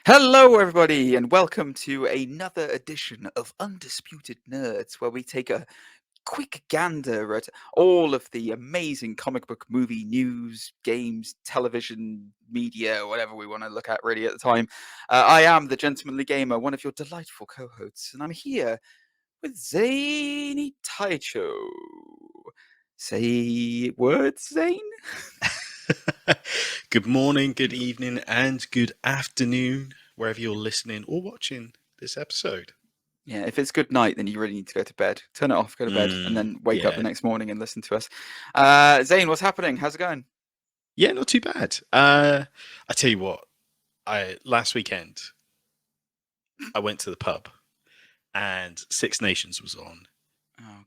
Hello, everybody, and welcome to another edition of Undisputed Nerds, where we take a quick gander at all of the amazing comic book, movie, news, games, television, media, whatever we want to look at really at the time. I am the Gentlemanly Gamer, one of your delightful co-hosts, and I'm here with Zane Taicho. Say words, Zane? Good morning, good evening, and good afternoon, wherever you're listening or watching this episode. Yeah, if it's good night, then you really need to go to bed. Turn it off, go to bed, and then wake up the next morning and listen to us. Zane, what's happening? How's it going? Yeah, not too bad. I tell you what, last weekend I went to the pub and Six Nations was on,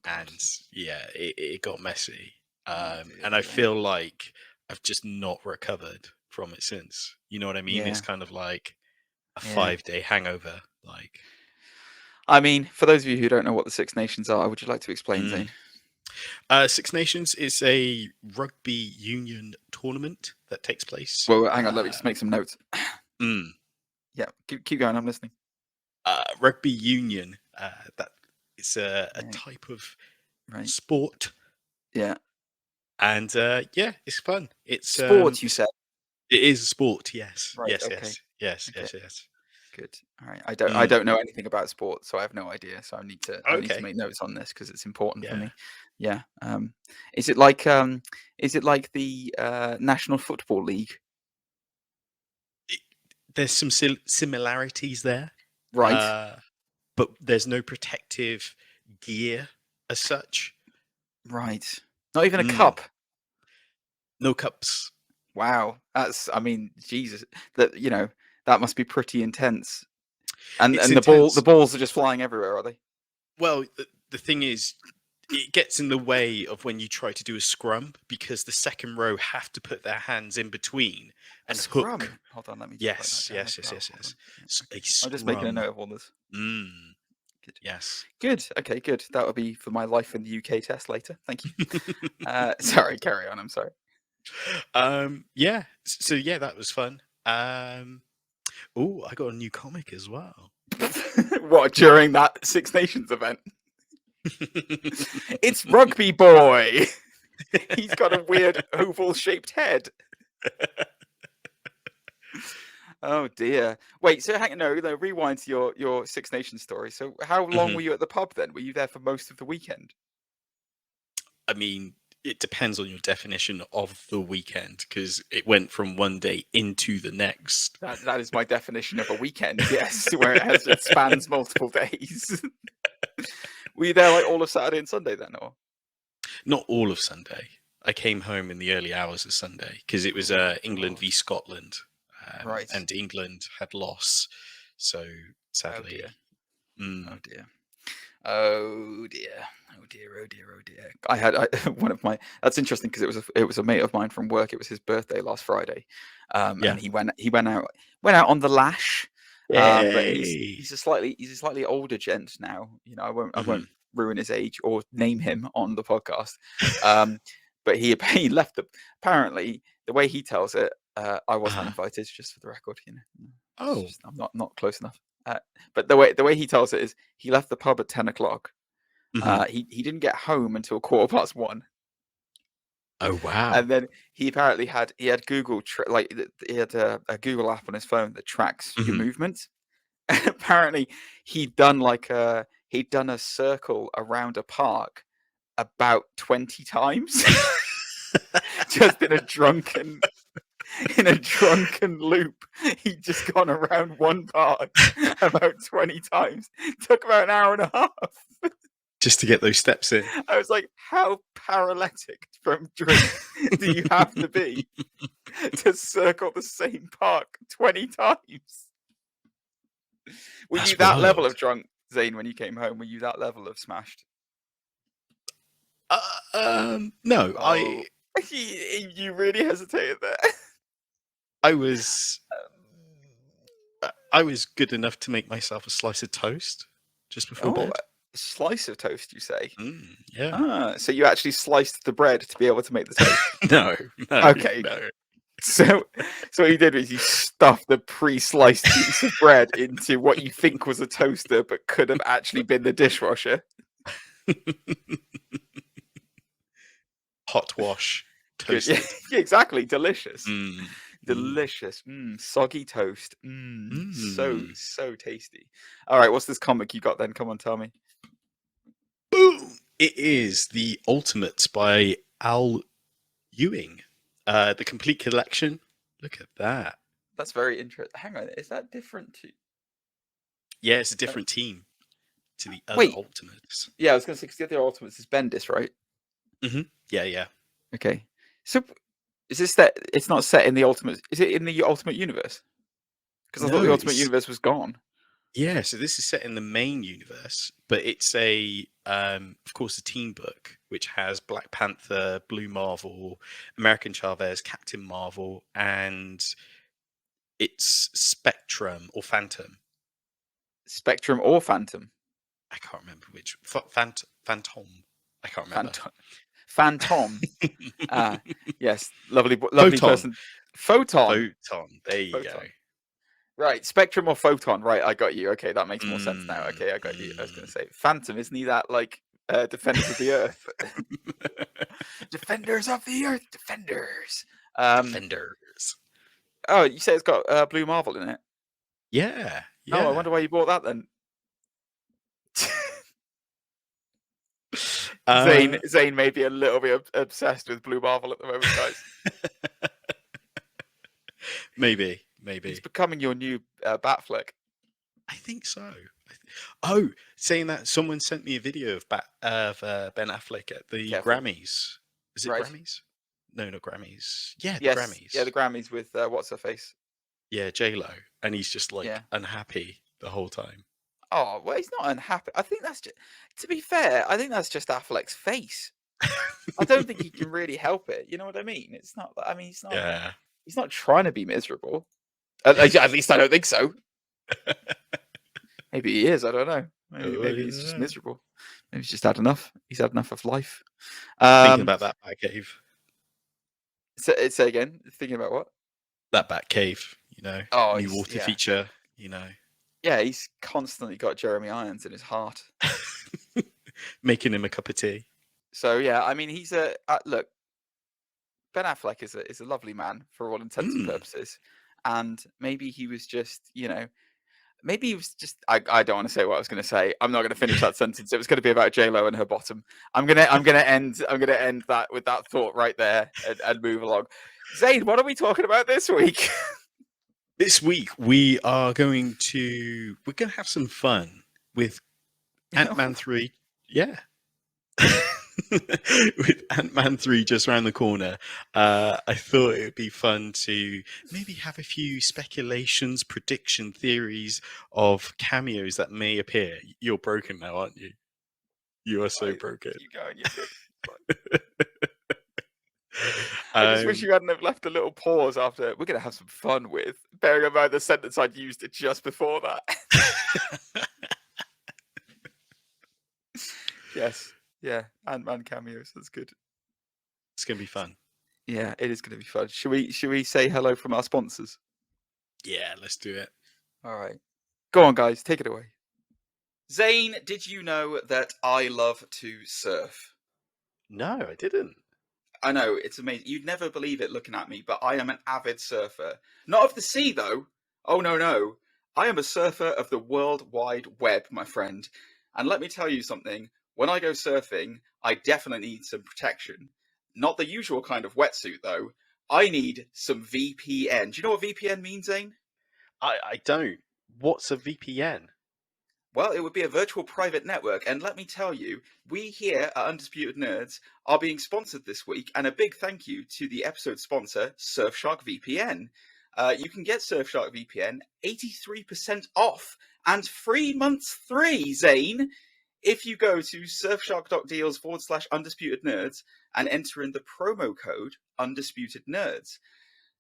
and yeah, it got messy. And I feel like I've just not recovered from it since. You know what I mean? Yeah. It's kind of like a 5-day hangover. Like, I mean, for those of you who don't know what the Six Nations are, would you like to explain, Zane? Six Nations is a rugby union tournament that takes place. Well, hang on, let me just make some notes. Mm. Yeah, keep going. I'm listening. Rugby union. That it's a type of sport. Yeah. And yeah, it's fun. It's sport. You said it is a sport. Yes. Right, yes. okay. Yes. Okay. Yes. Yes. Good. All right. I don't know anything about sport, so I have no idea. So I need to make notes on this because it's important for me. Yeah. Is it like the National Football League? There's some similarities there, right? But there's no protective gear as such. Right. Not even a cup. No cups. Wow. I mean, Jesus. That must be pretty intense. And the balls are just flying everywhere, are they? Well, the thing is, it gets in the way of when you try to do a scrum because the second row have to put their hands in between and scrum. Hook. Hold on, let me. Yes. I'm just making a note of all this. Good. Yes. Good. Okay. Good. That would be for my life in the UK test later. Thank you. Sorry. Carry on. I'm sorry. Yeah. So yeah, that was fun. Oh, I got a new comic as well. What, during that Six Nations event? It's Rugby Boy. He's got a weird oval-shaped head. Oh dear. Wait, so rewind to your Six Nations story. So how long were you at the pub then? Were you there for most of the weekend? I mean, it depends on your definition of the weekend because it went from one day into the next. That is my definition of a weekend, yes, where it spans multiple days. Were you there like all of Saturday and Sunday then, or? Not all of Sunday. I came home in the early hours of Sunday because it was England v Scotland. Right. And England had lost. So sadly. Oh dear. Oh dear. I had one of my. That's interesting because it was a mate of mine from work. It was his birthday last Friday, and he went out on the lash. But he's a slightly older gent now. You know, I won't ruin his age or name him on the podcast. But he left. Apparently, the way he tells it, I wasn't invited. Just for the record, you know. Oh, I'm not close enough. But the way he tells it is, he left the pub at 10 o'clock. He didn't get home until 1:15. Oh wow! And then he apparently had Google he had a Google app on his phone that tracks your movements. And apparently he'd done a circle around a park about 20 times, just in a drunken loop. He'd just gone around one park about 20 times. Took about an hour and a half. Just to get those steps in. I was like, how paralytic from drink do you have to be to circle the same park 20 times? Were you that level of drunk, Zane, when you came home? Were you that level of smashed? No. You really hesitated there. I was good enough to make myself a slice of toast just before bed. A slice of toast, you say? Yeah. So you actually sliced the bread to be able to make the toast? No. Okay. No. So what he did was he stuffed the pre-sliced piece of bread into what you think was a toaster, but could have actually been the dishwasher. Hot wash, toasted. Yeah, exactly. Delicious. Mm. Delicious. Soggy toast. So tasty. All right, what's this comic you got then? Come on, tell me. Boom! It is The Ultimates by Al Ewing. The complete collection. Look at that. That's very interesting. Hang on, is that different to... Yeah, it's a different team to the other Ultimates. Yeah, I was going to say, because the other Ultimates is Bendis, right? Mm-hmm. Yeah. Okay. So, is this that it's not set in the Ultimate... Is it in the Ultimate Universe? Because I thought the Ultimate Universe was gone. Yeah, so this is set in the main universe, but it's of course, a team book, which has Black Panther, Blue Marvel, American Chavez, Captain Marvel, and it's Spectrum or Phantom. Spectrum or Phantom? I can't remember which. Phantom. I can't remember. Phantom. Yes, lovely Photon. person. Photon. There you go. Right, Spectrum or Photon. Right, I got you. Okay, that makes more sense now. Okay, I got you. I was going to say Phantom. Isn't he that like Defenders of the Earth? Defenders of the Earth. Defenders. Defenders. Oh, you say it's got Blue Marvel in it? Yeah. Oh, I wonder why you bought that then. Zane may be a little bit obsessed with Blue Marvel at the moment, guys. Maybe. He's becoming your new Batfleck. I think so. Oh, saying that, someone sent me a video of Ben Affleck at the Grammys. Is it Grammys? No, not Grammys. Yeah, the Grammys. Yeah, the Grammys with what's her face? Yeah, J-Lo, and he's just unhappy the whole time. Oh, well, he's not unhappy. I think that's just, to be fair, I think that's just Affleck's face. I don't think he can really help it. You know what I mean? It's not. I mean, he's not. Yeah. He's not trying to be miserable. At least I don't think so. Maybe he is. I don't know. Maybe he's just miserable. Maybe he's just had enough. He's had enough of life. Thinking about that Batcave. Say again. Thinking about what? That Batcave. New water feature. Yeah, he's constantly got Jeremy Irons in his heart, making him a cup of tea. So yeah, I mean, he's look. Ben Affleck is a lovely man for all intents and purposes. And maybe he was just, maybe he was just. I don't want to say what I was going to say. I'm not going to finish that sentence. It was going to be about J-Lo and her bottom. I'm gonna end that with that thought right there and move along. Zane, what are we talking about this week? This week we're going to have some fun with Ant-Man 3. Yeah. With Ant-Man 3 just around the corner, I thought it would be fun to maybe have a few speculations, prediction theories of cameos that may appear. You're broken now, aren't you? You are so broken. Keep going, I just wish you hadn't have left a little pause after. We're going to have some fun with, bearing in mind the sentence I'd used it just before that. Yes. Yeah, Ant-Man cameos. That's good. It's going to be fun. Yeah, it is going to be fun. Should we say hello from our sponsors? Yeah, let's do it. All right. Go on, guys. Take it away. Zane, did you know that I love to surf? No, I didn't. I know, it's amazing. You'd never believe it looking at me, but I am an avid surfer. Not of the sea, though. Oh, no. I am a surfer of the World Wide Web, my friend. And let me tell you something. When I go surfing, I definitely need some protection. Not the usual kind of wetsuit, though. I need some VPN. Do you know what VPN means, Zane? I don't. What's a VPN? Well, it would be a virtual private network. And let me tell you, we here at Undisputed Nerds are being sponsored this week. And a big thank you to the episode sponsor, Surfshark VPN. You can get Surfshark VPN 83% off and free months free, Zane, if you go to surfshark.deals/Undisputed Nerds and enter in the promo code Undisputed Nerds.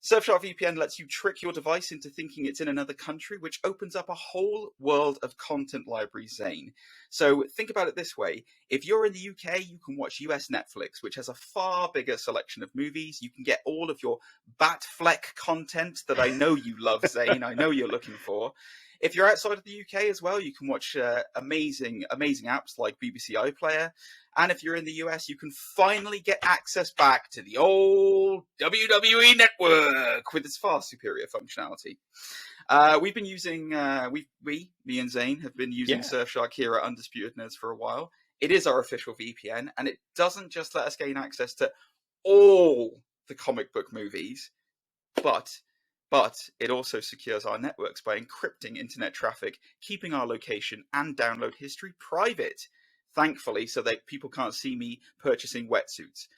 Surfshark VPN lets you trick your device into thinking it's in another country, which opens up a whole world of content library, Zane. So think about it this way. If you're in the UK, you can watch US Netflix, which has a far bigger selection of movies. You can get all of your Batfleck content that I know you love, Zane. I know you're looking for. If you're outside of the UK as well, you can watch amazing apps like BBC iPlayer. And if you're in the US, you can finally get access back to the old WWE Network with its far superior functionality. We've been using, me and Zane have been using Surfshark here at Undisputed Nerds for a while. It is our official VPN, and it doesn't just let us gain access to all the comic book movies, but it also secures our networks by encrypting internet traffic, keeping our location and download history private, thankfully, so that people can't see me purchasing wetsuits.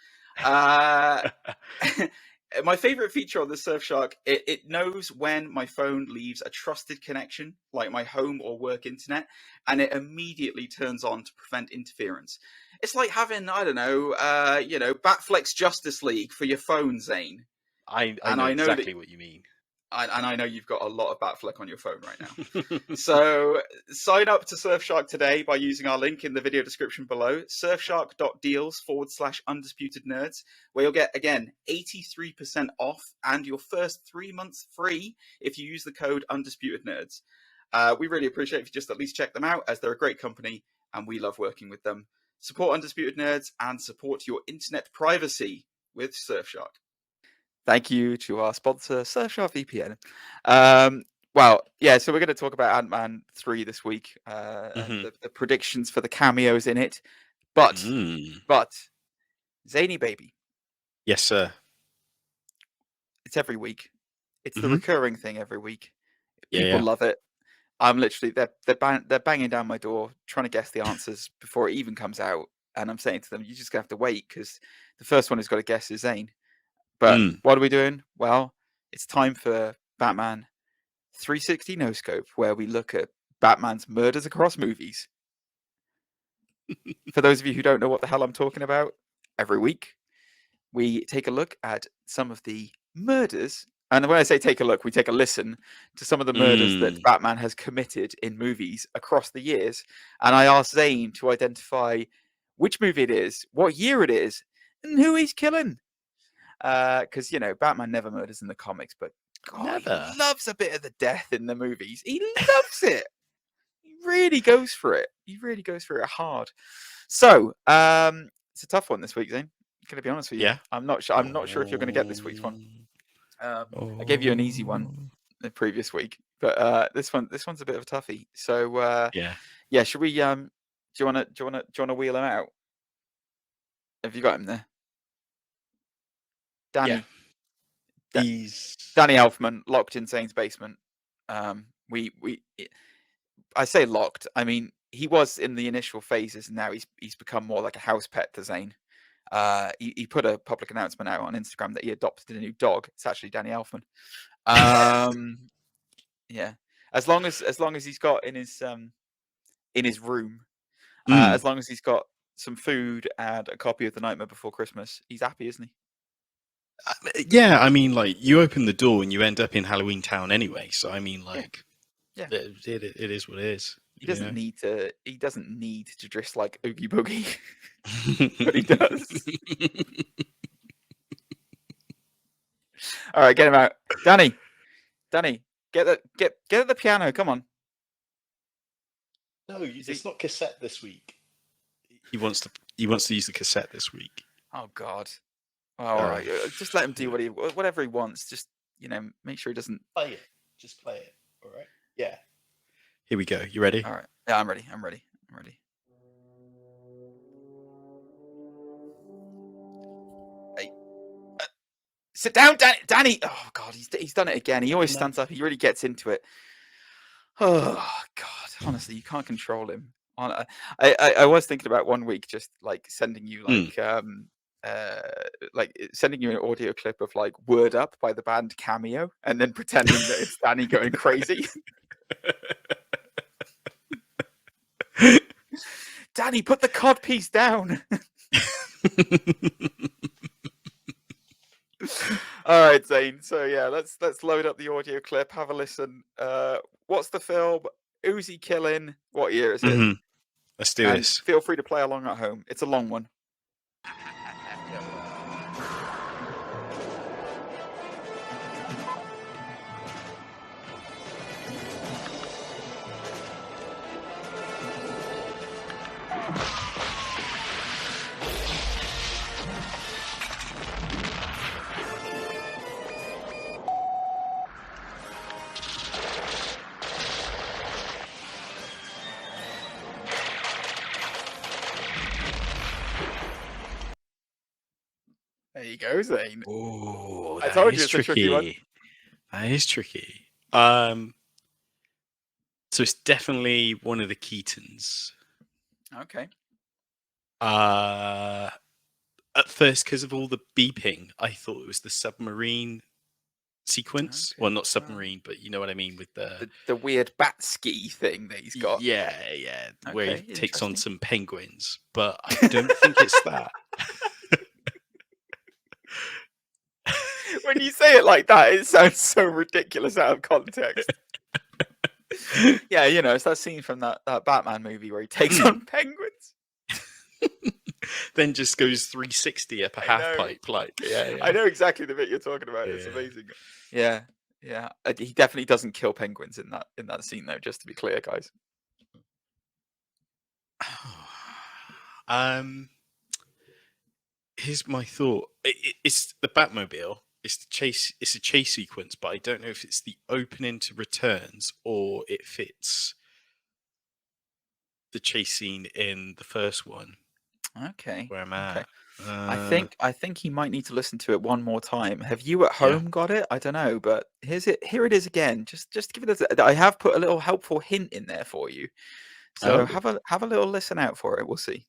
My favorite feature on the Surfshark, it knows when my phone leaves a trusted connection, like my home or work internet, and it immediately turns on to prevent interference. It's like having, I don't know, Batfleck's Justice League for your phone, Zane. I know exactly what you mean. And I know you've got a lot of Batfleck on your phone right now. So sign up to Surfshark today by using our link in the video description below, surfshark.deals/Undisputed Nerds, where you'll get, again, 83% off and your first 3 months free if you use the code Undisputed Nerds. We really appreciate if you just at least check them out, as they're a great company and we love working with them. Support Undisputed Nerds and support your internet privacy with Surfshark. Thank you to our sponsor, Surfshark VPN. So we're going to talk about Ant-Man 3 this week, and the predictions for the cameos in it. But, Zany baby. Yes, sir. It's every week. It's the recurring thing every week. People Yeah. love it. I'm literally, they're banging down my door, trying to guess the answers before it even comes out. And I'm saying to them, you're just going to have to wait, because the first one who's got to guess is Zane. But what are we doing? Well, it's time for Batman 360 No Scope, where we look at Batman's murders across movies. For those of you who don't know what the hell I'm talking about, every week we take a look at some of the murders. And when I say take a look, we take a listen to some of the murders that Batman has committed in movies across the years. And I asked Zane to identify which movie it is, what year it is, and who he's killing. Because, Batman never murders in the comics, but God, he loves a bit of the death in the movies. He loves it. He really goes for it. He really goes for it hard. So, it's a tough one this week, Zane. I'm going to be honest with you. Yeah. I'm not sure if you're going to get this week's one. I gave you an easy one the previous week, but this one's a bit of a toughie. So, should we? Do you want to wheel him out? Have you got him there? Danny. Danny Elfman, locked in Zane's basement. I say locked. I mean, he was in the initial phases, and now he's become more like a house pet to Zane. He put a public announcement out on Instagram that he adopted a new dog. It's actually Danny Elfman. Yeah. As long as he's got in his room, as long as he's got some food and a copy of The Nightmare Before Christmas, he's happy, isn't he? Yeah, I mean, like, you open the door and you end up in Halloween Town anyway. So I mean, like, it is what it is. He doesn't need to. He doesn't need to dress like Oogie Boogie, but he does. All right, get him out, Danny. Get at the piano. Come on. No, it's not cassette this week. He wants to use the cassette this week. Oh God. All right, just let him do whatever he wants. Just make sure he doesn't play it. Just play it. All right. Yeah. Here we go. You ready? All right. Yeah, I'm ready. Hey, sit down, Danny. Oh God, he's done it again. He always stands up. He really gets into it. Oh God, honestly, you can't control him. I was thinking about one week just like sending you sending you an audio clip of like Word Up by the band Cameo, and then pretending that it's Danny going crazy. Danny, put the cod piece down. All right, Zane. So yeah, let's load up the audio clip. Have a listen. What's the film? Who's he killing? What year is it? Let's do And this. feel free to play along at home. It's a long one. There you go, Zane. Oh, I told you it's a tricky one. That is tricky. So it's definitely one of the Keatons. Okay. At first, because of all the beeping, I thought it was the submarine sequence. Okay. Well, not submarine, but you know what I mean with the weird bat ski thing that he's got. Yeah, where Okay, he takes on interesting. some penguins. But I don't think it's that. When you say it like that, it sounds so ridiculous out of context. Yeah, you know, it's that scene from that Batman movie where he takes on penguins. Then just goes 360 up a half pipe. Like, yeah. I know exactly the bit you're talking about. It's amazing. Yeah. He definitely doesn't kill penguins in that scene, though. Just to be clear, guys. Here's my thought. It's the Batmobile. It's the chase. It's a chase sequence, but I don't know if it's the opening to Returns or it fits the chase scene in the first one. Okay. Where I'm at. Okay. I think he might need to listen to it one more time. Have you at home got it? I don't know, but here it is again. Just give it I have put a little helpful hint in there for you. So have a little listen out for it. We'll see.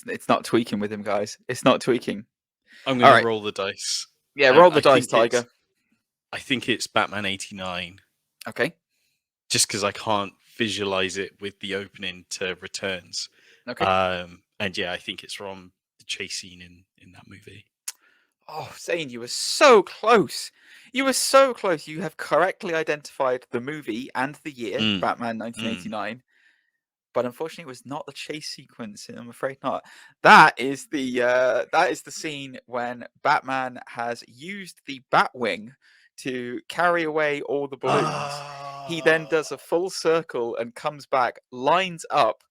It's not tweaking with him, guys. It's not tweaking. I'm going to roll the dice. Yeah, roll the dice, Tiger. I think it's Batman 89. Okay. Just because I can't visualize it with the opening to Returns. Okay. And yeah, I think it's from the chase scene in that movie. Oh, Zane, you were so close. You were so close. You have correctly identified the movie and the year, Batman 1989. But unfortunately, it was not the chase sequence. I'm afraid not. That is the scene when Batman has used the Batwing to carry away all the balloons. He then does a full circle and comes back, lines up,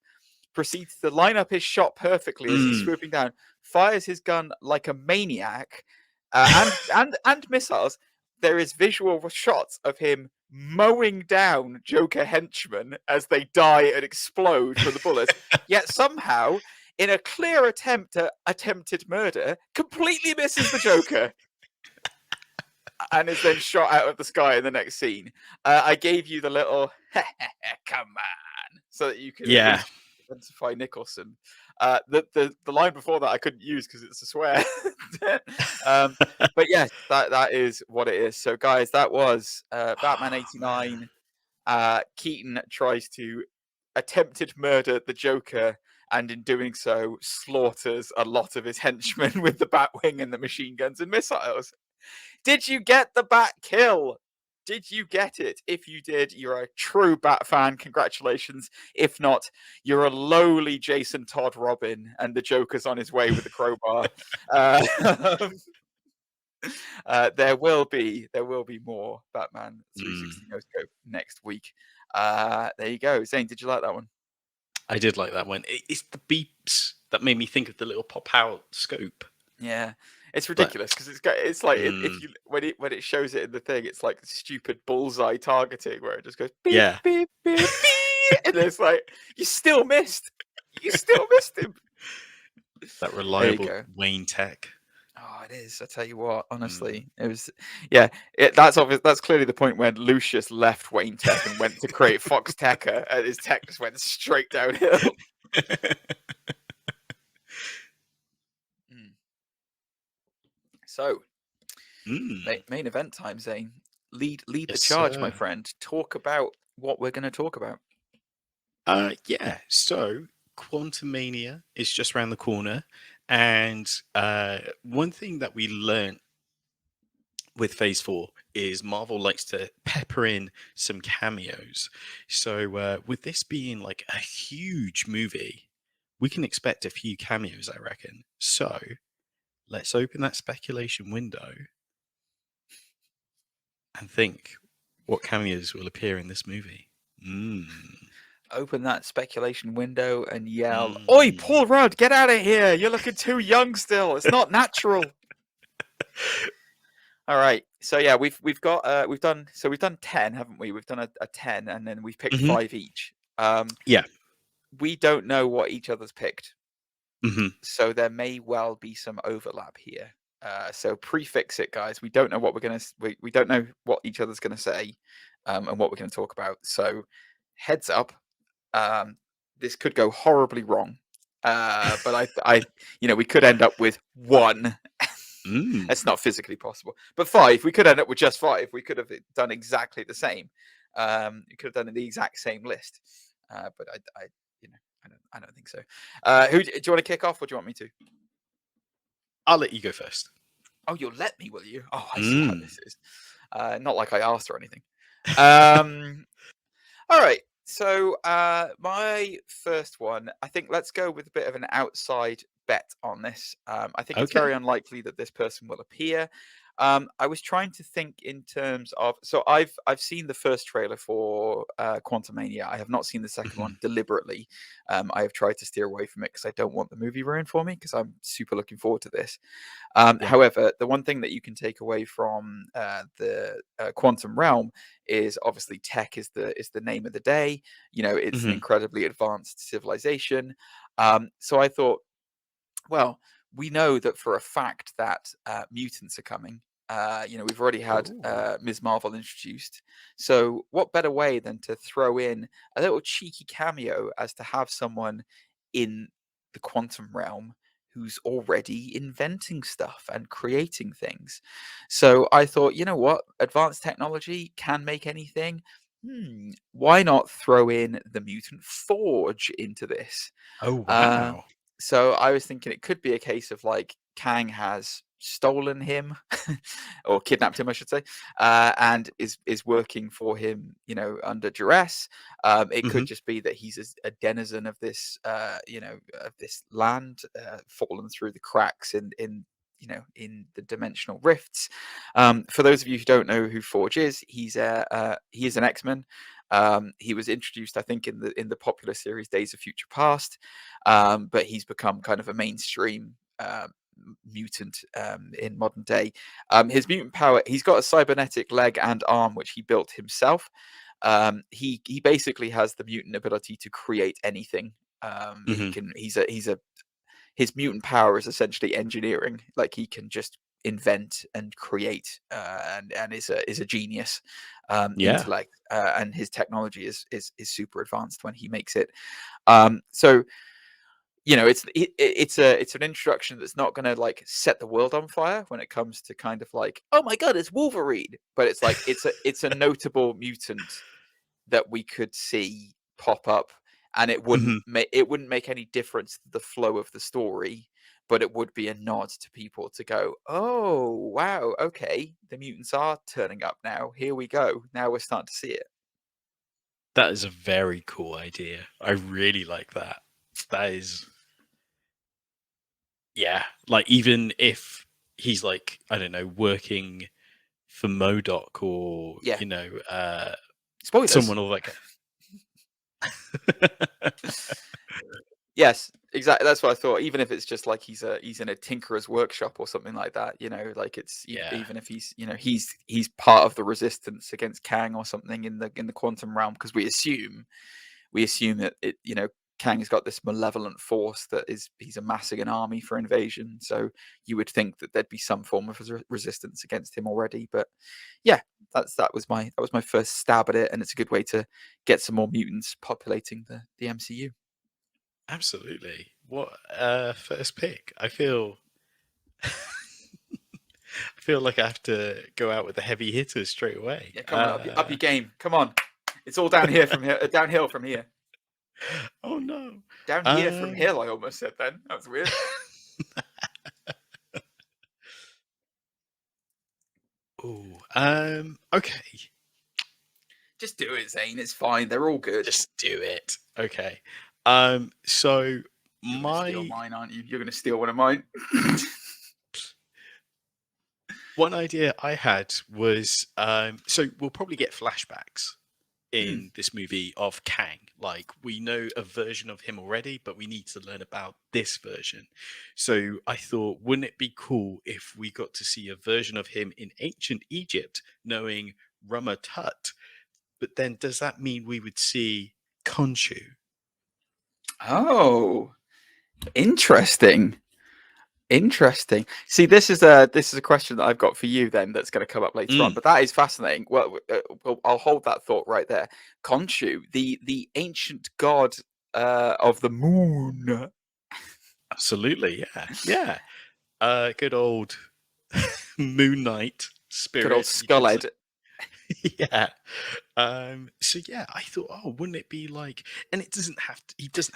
proceeds to line up his shot perfectly as he's swooping down, fires his gun like a maniac, and missiles. There is visual shots of him mowing down Joker henchmen as they die and explode from the bullets. Yet somehow, in a clear attempt at attempted murder, completely misses the Joker. And is then shot out of the sky in the next scene. I gave you the little come on, so that you could identify Nicholson. The line before that I couldn't use because it's a swear. But yes, that is what it is. So guys, that was Batman 89. Keaton tries to attempted murder the Joker, and in doing so slaughters a lot of his henchmen with the Batwing and the machine guns and missiles. Did you get the Bat kill? Did you get it? If you did, you're a true Bat fan. Congratulations. If not, you're a lowly Jason Todd Robin, and the Joker's on his way with the crowbar. There will be more Batman 360 No Scope next week. There you go. Zane, did you like that one? I did like that one. It's the beeps that made me think of the little pop out scope. Yeah. It's ridiculous because it's like if you when it shows it in the thing, it's like stupid bullseye targeting where it just goes beep, beep, beep, beep, and it's like you still missed him. That reliable Wayne tech. Oh, it is. I tell you what, honestly, Mm. it was. Yeah, that's obvious. That's clearly the point when Lucius left Wayne Tech and went to create Fox Tekka, and his tech just went straight downhill. So, main event time, Zane. Lead the charge, my friend. Talk about what we're going to talk about. Yeah. So, Quantumania is just around the corner, and one thing that we learned with Phase 4 is Marvel likes to pepper in some cameos. So, with this being like a huge movie, we can expect a few cameos, I reckon. So, let's open that speculation window and think what cameos will appear in this movie. Open that speculation window and yell, "Oi, Paul Rudd, get out of here! You're looking too young still. It's not natural." All right. So yeah, we've done 10, haven't we? We've done a 10, and then we've picked 5 each. Yeah. We don't know what each other's picked. Mm-hmm. So there may well be some overlap here. So prefix it, guys. We don't know what we don't know what each other's gonna say, and what we're gonna talk about. So heads up, this could go horribly wrong. But we could end up with 1. It's not physically possible, but 5. We could end up with just 5. We could have done exactly the same. We could have done the exact same list, but I don't think so. Who do you want to kick off, or do you want me to? I'll let you go first. Oh, you'll let me, will you? Oh, I see how this is. Not like I asked or anything. All right. So my first one, I think let's go with a bit of an outside bet on this. I think it's very unlikely that this person will appear. I was trying to think in terms of, so I've seen the first trailer for Quantumania. I have not seen the second one deliberately. I have tried to steer away from it because I don't want the movie ruined for me, because I'm super looking forward to this. However, the one thing that you can take away from the quantum realm is obviously tech is the name of the day. It's an incredibly advanced civilization. So I thought, well, we know that for a fact that mutants are coming. We've already had Ms. Marvel introduced. So what better way than to throw in a little cheeky cameo as to have someone in the quantum realm who's already inventing stuff and creating things. So I thought, you know what? Advanced technology can make anything. Why not throw in the mutant Forge into this? Oh, wow. So I was thinking it could be a case of like Kang has stolen him or kidnapped him, I should say, and is working for him, under duress. It could just be that he's a denizen of this, of this land, fallen through the cracks in the dimensional rifts. For those of you who don't know who Forge is, he is an X-Men. He was introduced, I think, in the popular series Days of Future Past, but he's become kind of a mainstream mutant in modern day. His mutant power, he's got a cybernetic leg and arm which he built himself. He basically has the mutant ability to create anything. His mutant power is essentially engineering. Like, he can just invent and create, and is a genius. Intellect, and his technology is super advanced when he makes it. So it's an introduction that's not going to like set the world on fire when it comes to kind of like, oh my god, it's Wolverine, but it's like it's a notable mutant that we could see pop up, and it wouldn't make any difference to the flow of the story, but it would be a nod to people to go, oh wow, okay, the mutants are turning up now. Here we go. Now we're starting to see it. That is a very cool idea. I really like that. That is, yeah. Like, even if he's like, I don't know, working for MODOK or spoilers. Someone or like. Yes, exactly. That's what I thought. Even if it's just like he's in a tinkerer's workshop or something like that, like it's even if he's he's part of the resistance against Kang or something in the quantum realm, because we assume that it Kang's got this malevolent force that he's amassing an army for invasion. So you would think that there'd be some form of resistance against him already. But yeah, that was my first stab at it, and it's a good way to get some more mutants populating the MCU. Absolutely. What first pick? I feel like I have to go out with the heavy hitters straight away. Yeah, come on, up your game. Come on, it's all down here from here. Downhill from here. Oh no! Down here from hill. I almost said then. That was weird. Okay. Just do it, Zane. It's fine. They're all good. Just do it. Okay. So You're gonna steal mine, aren't you? You're gonna steal one of mine. One idea I had was so we'll probably get flashbacks in this movie of Kang. Like, we know a version of him already, but we need to learn about this version. So I thought, wouldn't it be cool if we got to see a version of him in ancient Egypt, knowing Rama Tut? But then does that mean we would see Khonshu? Oh, interesting. See, this is a question that I've got for you then that's going to come up later on, but that is fascinating. Well, I'll hold that thought right there. Khonshu, the ancient god of the moon. Absolutely, yeah. Good old Moon Knight spirit. Good old Skullhead. Yeah. So yeah, I thought, wouldn't it be like, and he doesn't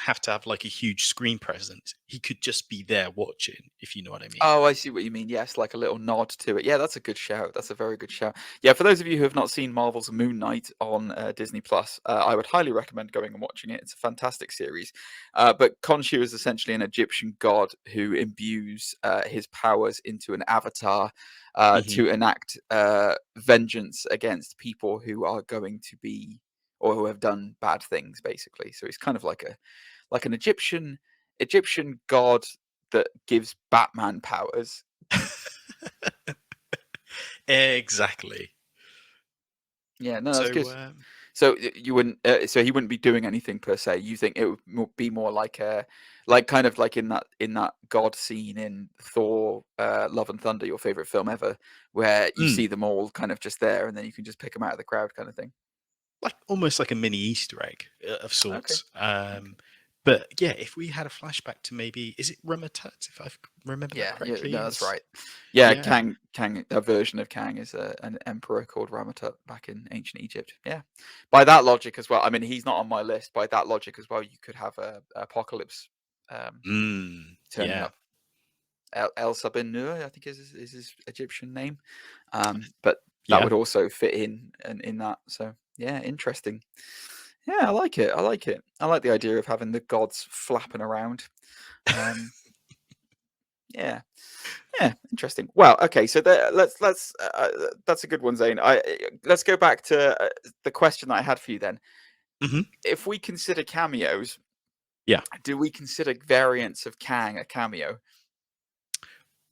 have to have like a huge screen presence. He could just be there watching, if you know what I mean. Oh, I see what you mean. Yes, like a little nod to it. Yeah, that's a good shout. That's a very good shout. Yeah, for those of you who have not seen Marvel's Moon Knight on Disney Plus, I would highly recommend going and watching it. It's a fantastic series. But Khonshu is essentially an Egyptian god who imbues his powers into an avatar to enact vengeance against people who are going to be, or who have done bad things, basically. So he's kind of like an Egyptian god that gives Batman powers. Exactly. Yeah, no, that's good. So you wouldn't. So he wouldn't be doing anything per se. You think it would be more like kind of like in that God scene in Thor: Love and Thunder, your favorite film ever, where you see them all kind of just there, and then you can just pick them out of the crowd, kind of thing. Like almost like a mini Easter egg of sorts. Okay. But yeah, if we had a flashback to maybe, is it Rama Tut, if I remember that correctly? Yeah, that's right. Yeah, Kang, a version of Kang is an emperor called Rama Tut back in ancient Egypt. Yeah. By that logic as well, I mean, he's not on my list. By that logic as well, you could have Apocalypse turning up. El Sabin-Nur, I think is his Egyptian name. But that would also fit in that. So yeah, interesting. Yeah, I like it. I like the idea of having the gods flapping around. Yeah, interesting. Well, okay, so let's that's a good one, Zane. Let's go back to the question that I had for you then. If we consider cameos, do we consider variants of Kang a cameo?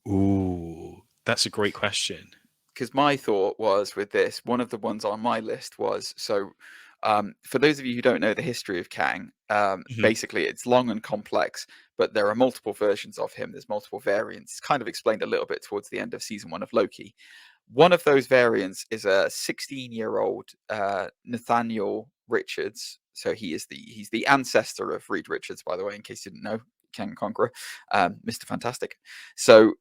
Ooh, that's a great question. Because my thought was with this, one of the ones on my list was, so for those of you who don't know the history of Kang, basically it's long and complex, but there are multiple versions of him. There's multiple variants. It's kind of explained a little bit towards the end of season 1 of Loki. One of those variants is a 16-year-old Nathaniel Richards. So he's the ancestor of Reed Richards, by the way, in case you didn't know, Kang Conqueror, Mr. Fantastic. So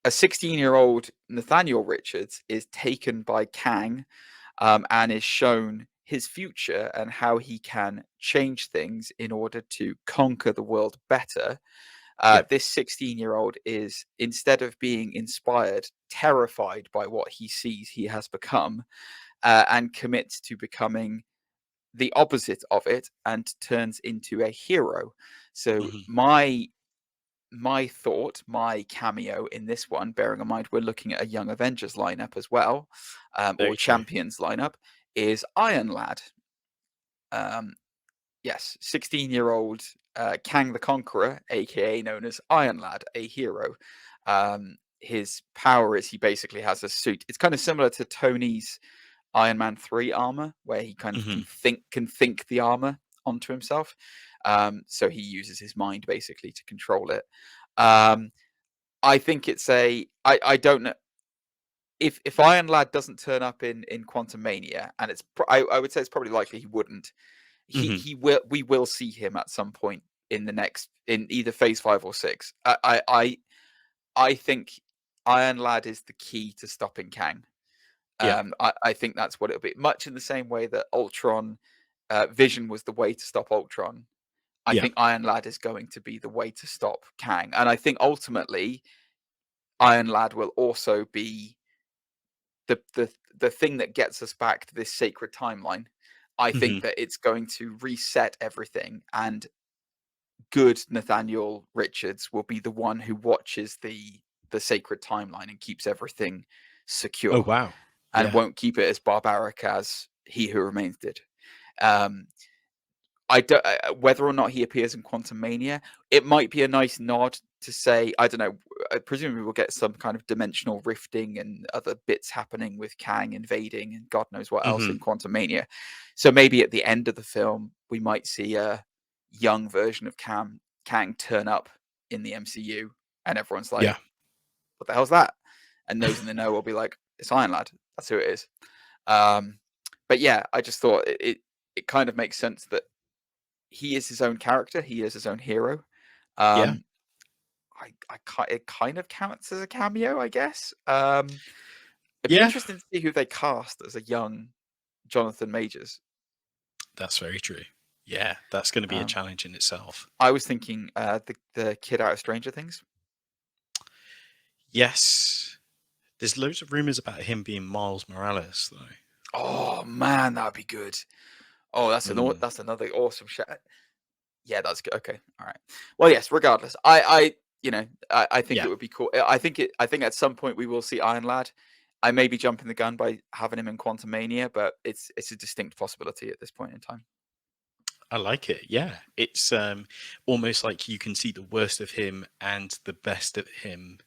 a 16-year-old Nathaniel Richards is taken by Kang and is shown his future and how he can change things in order to conquer the world better. This 16-year-old is, instead of being inspired, terrified by what he sees he has become, and commits to becoming the opposite of it and turns into a hero. So my cameo in this one, bearing in mind we're looking at a Young Avengers lineup as well, or Champions lineup, is Iron Lad. Yes, 16-year-old Kang the Conqueror, aka known as Iron Lad, a hero. His power is he basically has a suit. It's kind of similar to Tony's Iron Man 3 armor, where he kind of can think the armor onto himself. So he uses his mind basically to control it. I think it's I don't know if Iron Lad doesn't turn up in Quantumania, and I would say it's probably likely he wouldn't. We will see him at some point in either Phase 5 or 6. I think Iron Lad is the key to stopping Kang. I think that's what it'll be. Much in the same way that Ultron, Vision was the way to stop Ultron. I think Iron Lad is going to be the way to stop Kang. And I think ultimately Iron Lad will also be the thing that gets us back to this sacred timeline. I think that it's going to reset everything, and good Nathaniel Richards will be the one who watches the sacred timeline and keeps everything secure. Oh, wow. And won't keep it as barbaric as He Who Remains did. I don't whether or not he appears in Quantumania. It might be a nice nod to say, I don't know. Presumably, we'll get some kind of dimensional rifting and other bits happening with Kang invading and God knows what else in Quantumania. So maybe at the end of the film, we might see a young version of Kang turn up in the MCU, and everyone's like, "What the hell's that?" And those in the know will be like, "It's Iron Lad. That's who it is." But yeah, I just thought it kind of makes sense that he is his own character. He is his own hero. It kind of counts as a cameo, I guess. It'd be interesting to see who they cast as a young Jonathan Majors. That's very true. Yeah, that's going to be a challenge in itself. I was thinking the kid out of Stranger Things. Yes. There's loads of rumors about him being Miles Morales, though. Oh man, that'd be good. Oh, that's another awesome shot. Yeah, that's good. Okay, all right. Well, yes. Regardless, I think it would be cool. I think at some point we will see Iron Lad. I may be jumping the gun by having him in Quantumania, but it's a distinct possibility at this point in time. I like it. Yeah, it's almost like you can see the worst of him and the best of him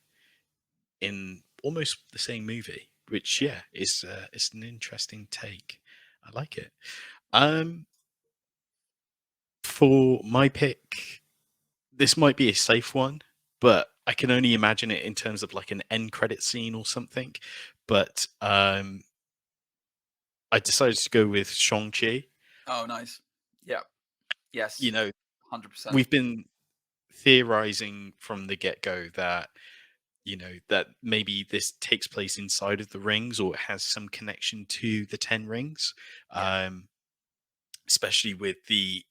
in almost the same movie, which is it's an interesting take. I like it. For my pick, this might be a safe one, but I can only imagine it in terms of like an end credit scene or something. But I decided to go with Shang-Chi. Oh, nice. Yeah. Yes. 100%. We've been theorizing from the get-go that that maybe this takes place inside of the rings, or it has some connection to the 10 rings. Especially with the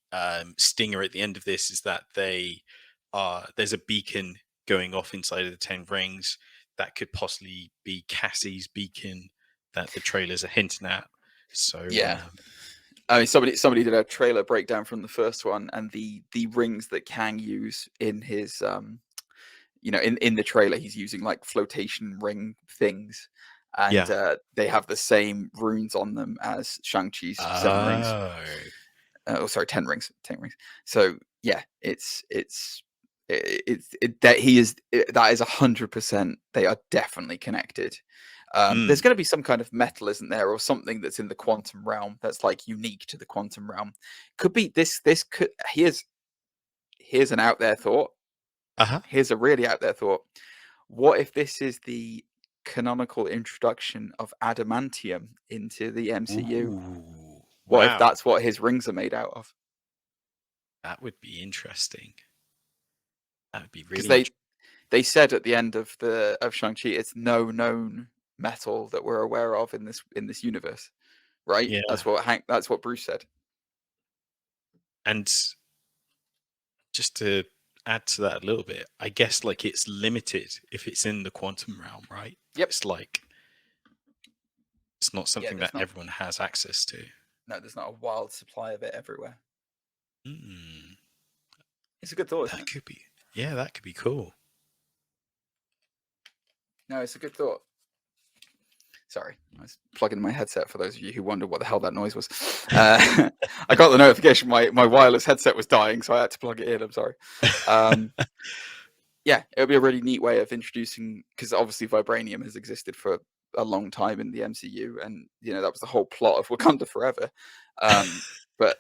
stinger at the end of this, is that there's a beacon going off inside of the 10 rings that could possibly be Cassie's beacon that the trailers are hinting at. So I mean, somebody did a trailer breakdown from the first one, and the rings that Kang use in his in the trailer, he's using like flotation ring things, and they have the same runes on them as Shang-Chi's 7 rings. Oh, sorry, 10 rings. 10 rings. So yeah, that is 100%. They are definitely connected. There's going to be some kind of metal, isn't there, or something that's in the quantum realm that's like unique to the quantum realm. Could be this. Here's an out there thought. Here's a really out there thought. What if this is the canonical introduction of adamantium into the MCU? Ooh, what if that's what his rings are made out of? That would be interesting. That would be really. Because they said at the end of Shang-Chi, it's no known metal that we're aware of in this universe, right? Yeah. That's what Bruce said. And just to add to that a little bit, I guess like it's limited if it's in the quantum realm, right? Yep. It's like it's not something that everyone has access to. No, there's not a wild supply of it everywhere. It's a good thought. That could be. Yeah, that could be cool. No, it's a good thought. Sorry, I was plugging my headset for those of you who wonder what the hell that noise was. I got the notification my wireless headset was dying, so I had to plug it in. I'm sorry. Yeah, it would be a really neat way of introducing, because obviously vibranium has existed for a long time in the MCU, and that was the whole plot of Wakanda Forever. But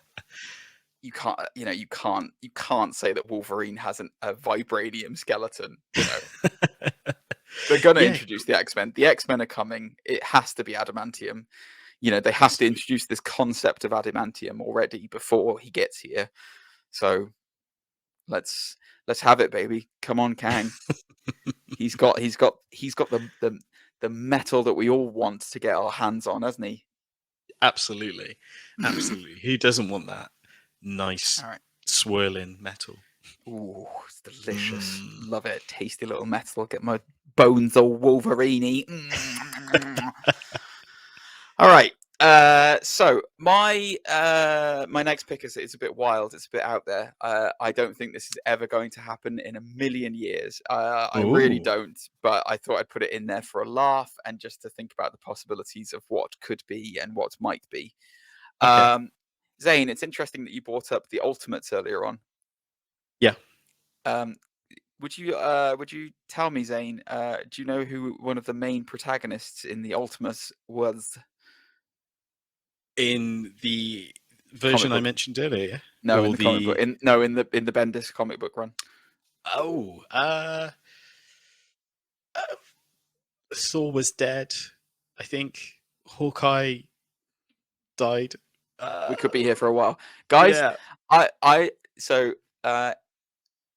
you can't say that Wolverine has a vibranium skeleton. They're going to introduce the X-Men. The X-Men are coming. It has to be adamantium. They have to introduce this concept of adamantium already before he gets here. So let's have it, baby. Come on, Kang. he's got the metal that we all want to get our hands on, hasn't he? Absolutely. Who doesn't want that nice swirling metal? Ooh, it's delicious. Love it. Tasty little metal. Get my bones all Wolverine-y. All right. So my next pick is a bit wild. It's a bit out there. I don't think this is ever going to happen in a million years. I really don't. But I thought I'd put it in there for a laugh and just to think about the possibilities of what could be and what might be. Okay. Zane, it's interesting that you brought up the Ultimates earlier on. Yeah. Would you tell me, Zane? Do you know who one of the main protagonists in the Ultimates was? In the version I mentioned earlier? No, in the comic book. In the Bendis comic book run. Oh, Thor was dead. I think Hawkeye died. We could be here for a while, guys. Yeah. So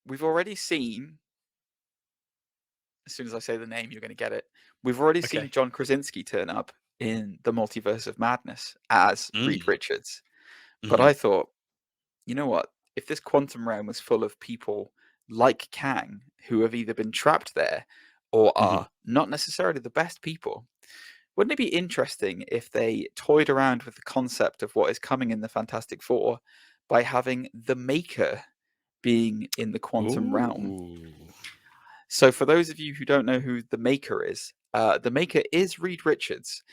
we've already seen. As soon as I say the name, you're going to get it. We've already seen John Krasinski turn up in the Multiverse of Madness as Reed Richards. But I thought, you know what? If this quantum realm was full of people like Kang, who have either been trapped there or are not necessarily the best people, wouldn't it be interesting if they toyed around with the concept of what is coming in the Fantastic Four by having the Maker being in the quantum realm? So for those of you who don't know who the Maker is Reed Richards.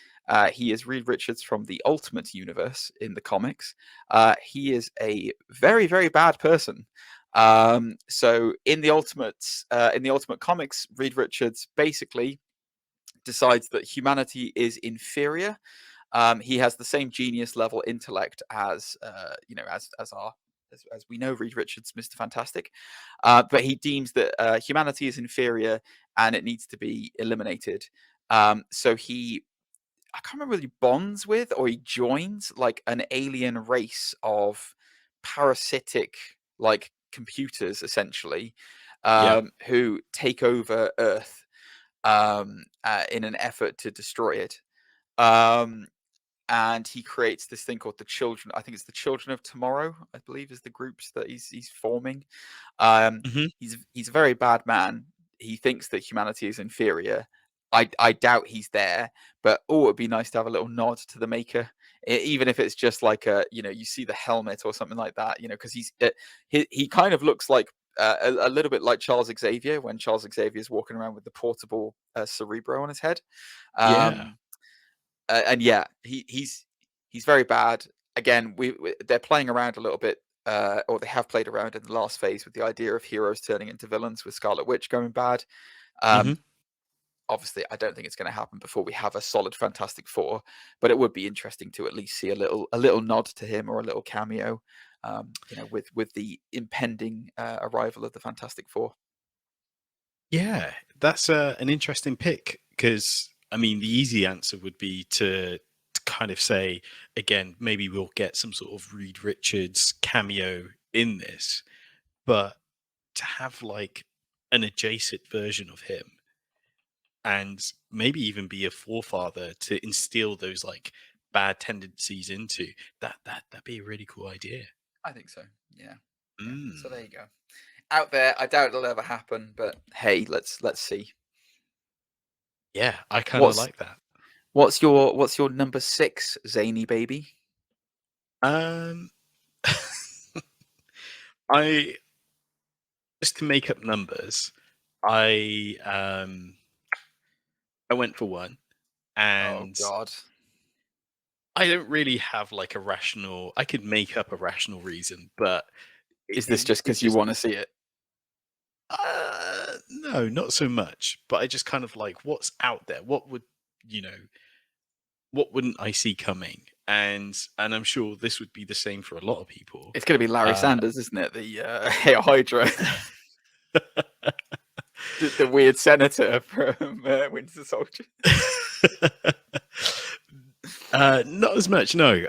He is Reed Richards from the Ultimate Universe in the comics. He is a very, very bad person. So in the Ultimate comics, Reed Richards basically decides that humanity is inferior. He has the same genius level intellect as we know Reed Richards, Mr. Fantastic, but he deems that humanity is inferior and it needs to be eliminated. So I can't remember whether he bonds with or he joins like an alien race of parasitic like computers, essentially, who take over Earth in an effort to destroy it. And he creates this thing called the Children. I think it's the Children of Tomorrow, I believe, is the groups that he's forming. He's a very bad man. He thinks that humanity is inferior. I doubt he's there, but it would be nice to have a little nod to the Maker, even if it's just like you see the helmet or something like that, because he kind of looks like a little bit like Charles Xavier when Charles Xavier is walking around with the portable Cerebro on his head. And he's very bad. Again, they're playing around a little bit, or they have played around in the last phase with the idea of heroes turning into villains, with Scarlet Witch going bad. Obviously, I don't think it's going to happen before we have a solid Fantastic Four, but it would be interesting to at least see a little nod to him or a little cameo, with the impending arrival of the Fantastic Four. Yeah, that's an interesting pick because, I mean, the easy answer would be to kind of say, again, maybe we'll get some sort of Reed Richards cameo in this, but to have like an adjacent version of him and maybe even be a forefather to instill those like bad tendencies into that'd be a really cool idea. I think so. Yeah. So there you go. Out there, I doubt it'll ever happen, but hey, let's see. Yeah, I kind of like that. What's your number 6, zany baby? I just to make up numbers, I went for 1, and oh God, I don't really have like a rational. I could make up a rational reason, but is this just because you want to see it? No, not so much. But I just kind of like what's out there. What wouldn't I see coming? and I'm sure this would be the same for a lot of people. It's going to be Larry Sanders, isn't it? The Hail Hydra. the weird senator from Winter Soldier. Not as much, no.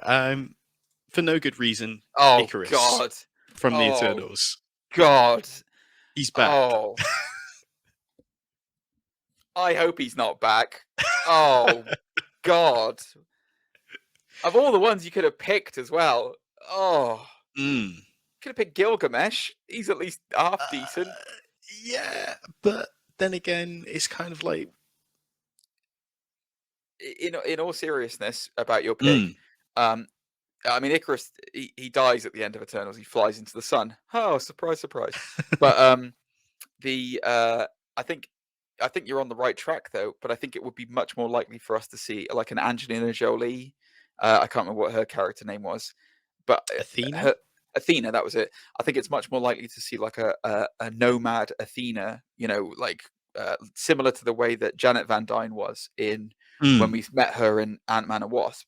For no good reason. Oh, Icarus God. From the Eternals. God. He's back. Oh. I hope he's not back. Oh, God. Of all the ones you could have picked as well. Oh. Could have picked Gilgamesh. He's at least half decent. Yeah, but then again, it's kind of like... In all seriousness about your pick, I mean, Icarus, he dies at the end of Eternals. He flies into the sun. Oh, surprise, surprise. But I think you're on the right track, though. But I think it would be much more likely for us to see like an Angelina Jolie. I can't remember what her character name was, but Athena, that was it. I think it's much more likely to see like a nomad Athena, like similar to the way that Janet Van Dyne was in when we met her in Ant-Man and Wasp.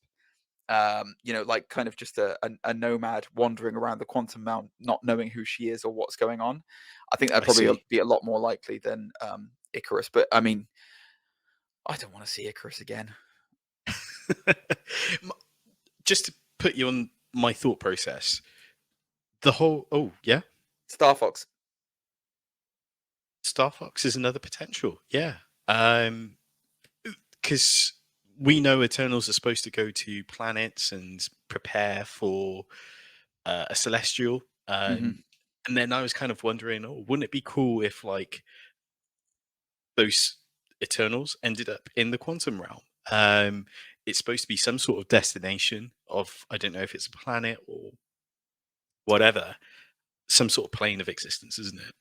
Like kind of just a nomad wandering around the quantum realm, not knowing who she is or what's going on. I think that'd probably be a lot more likely than Icarus. But I mean, I don't want to see Icarus again. Just to put you on my thought process, the whole Star Fox is another potential, because we know Eternals are supposed to go to planets and prepare for a celestial, and then I was kind of wondering, wouldn't it be cool if like those Eternals ended up in the quantum realm? It's supposed to be some sort of destination of, I don't know if it's a planet or whatever, some sort of plane of existence, isn't it?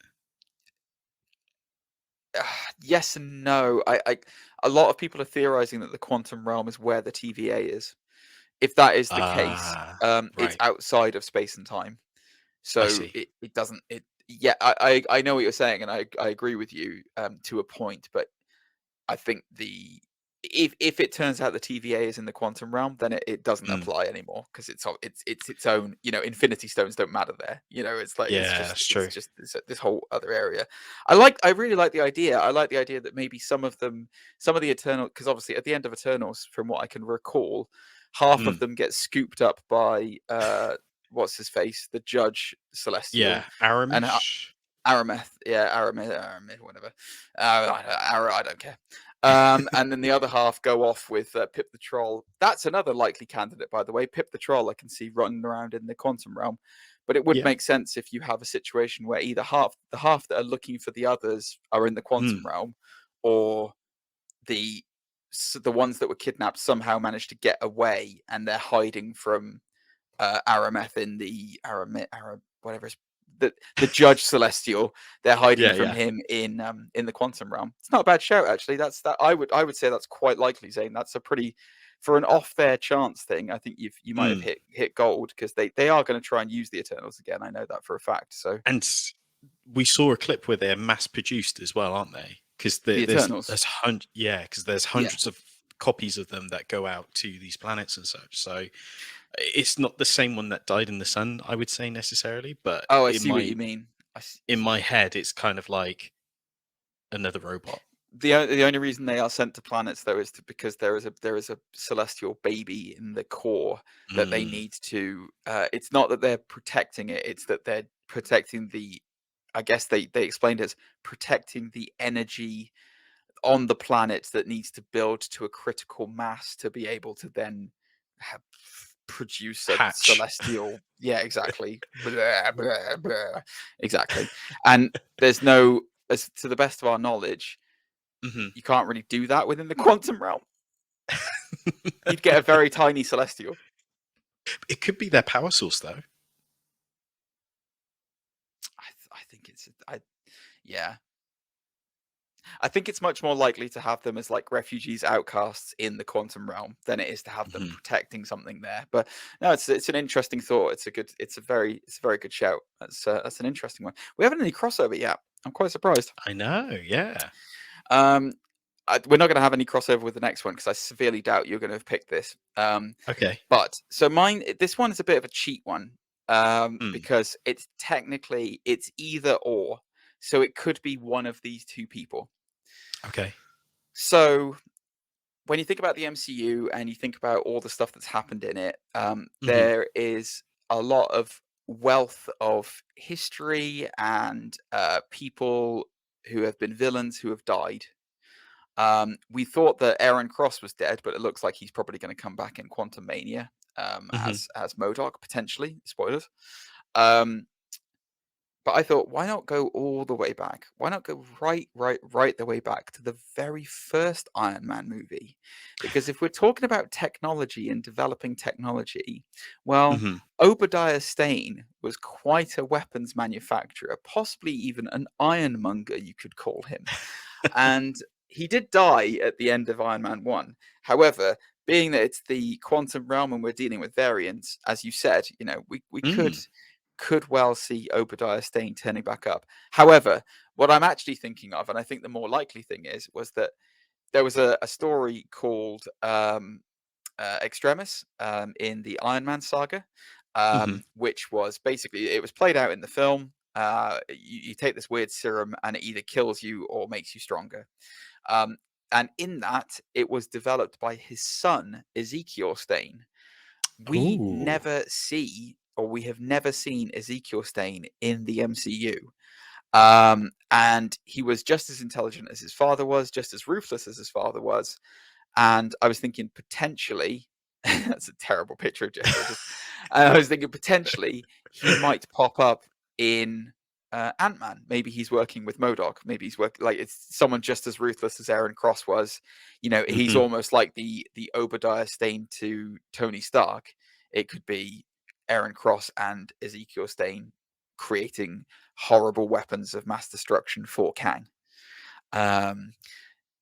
Yes and no. A lot of people are theorizing that the quantum realm is where the TVA is. If that is the case, it's outside of space and time. So it doesn't. I know what you're saying, and I agree with you to a point. But I think if it turns out the TVA is in the quantum realm, then it doesn't apply anymore because it's its own. Infinity stones don't matter there. It's like it's just this whole other area. I really like the idea. I like the idea that maybe some of the Eternal, because obviously at the end of Eternals, from what I can recall, half of them get scooped up by what's his face, the Judge Celestial. Yeah, Aramesh. Arameth, Aramith, whatever. I don't care. And then the other half go off with Pip the Troll. That's another likely candidate, by the way. Pip the Troll, I can see running around in the quantum realm. But it would make sense if you have a situation where either the half that are looking for the others are in the quantum realm, or the ones that were kidnapped somehow managed to get away and they're hiding from Arameth in the whatever the Judge Celestial. They're hiding from him in the quantum realm. It's not a bad shout, actually. I would say that's quite likely, Zane. That's a pretty, for an off their chance thing. I think you might have hit gold, because they are going to try and use the Eternals again. I know that for a fact. So, and we saw a clip where they're mass produced as well, aren't they? Because there's hundreds of copies of them that go out to these planets and such. So it's not the same one that died in the sun, I would say, necessarily. But I see what you mean. In my head, it's kind of like another robot. The only reason they are sent to planets, though, is because there is a celestial baby in the core that they need to. It's not that they're protecting it; it's that they're protecting the. I guess they explained it as protecting the energy on the planet that needs to build to a critical mass to be able to then produce a celestial. Yeah, exactly. Exactly. And there's no, as to the best of our knowledge, you can't really do that within the quantum realm. You'd get a very tiny celestial. It could be their power source, though. I think it's I think it's much more likely to have them as like refugees, outcasts in the quantum realm than it is to have them protecting something there. But no, it's an interesting thought. It's a very good shout. That's an interesting one. We haven't any crossover yet. I'm quite surprised. I know, yeah. we're not going to have any crossover with the next one because I severely doubt you're going to have picked this. Okay. But so this one is a bit of a cheat one because it's technically it's either or. So it could be one of these two people. Okay. So when you think about the MCU and you think about all the stuff that's happened in it, there is a lot of wealth of history and people who have been villains who have died. We thought that Aaron Cross was dead, but it looks like he's probably going to come back in Quantumania as MODOK, potentially. Spoilers. But I thought, why not go all the way back? Why not go right the way back to the very first Iron Man movie? Because if we're talking about technology and developing technology, well, Obadiah Stane was quite a weapons manufacturer, possibly even an ironmonger, you could call him. And he did die at the end of Iron Man 1. However, being that it's the quantum realm and we're dealing with variants, as you said, we could well see Obadiah Stane turning back up. However, what I'm actually thinking of, and I think the more likely thing was that there was a story called Extremis in the Iron Man saga, which was basically, it was played out in the film. You take this weird serum and it either kills you or makes you stronger. And in that, it was developed by his son, Ezekiel Stane. We have never seen Ezekiel Stane in the MCU. And he was just as intelligent as his father was, just as ruthless as his father was. And I was thinking potentially, that's a terrible picture of Jeffrey. I was thinking potentially he might pop up in Ant-Man. Maybe he's working with MODOK. Maybe he's working it's someone just as ruthless as Aaron Cross was. He's almost like the Obadiah Stane to Tony Stark. It could be Aaron Cross and Ezekiel Stane creating horrible weapons of mass destruction for Kang.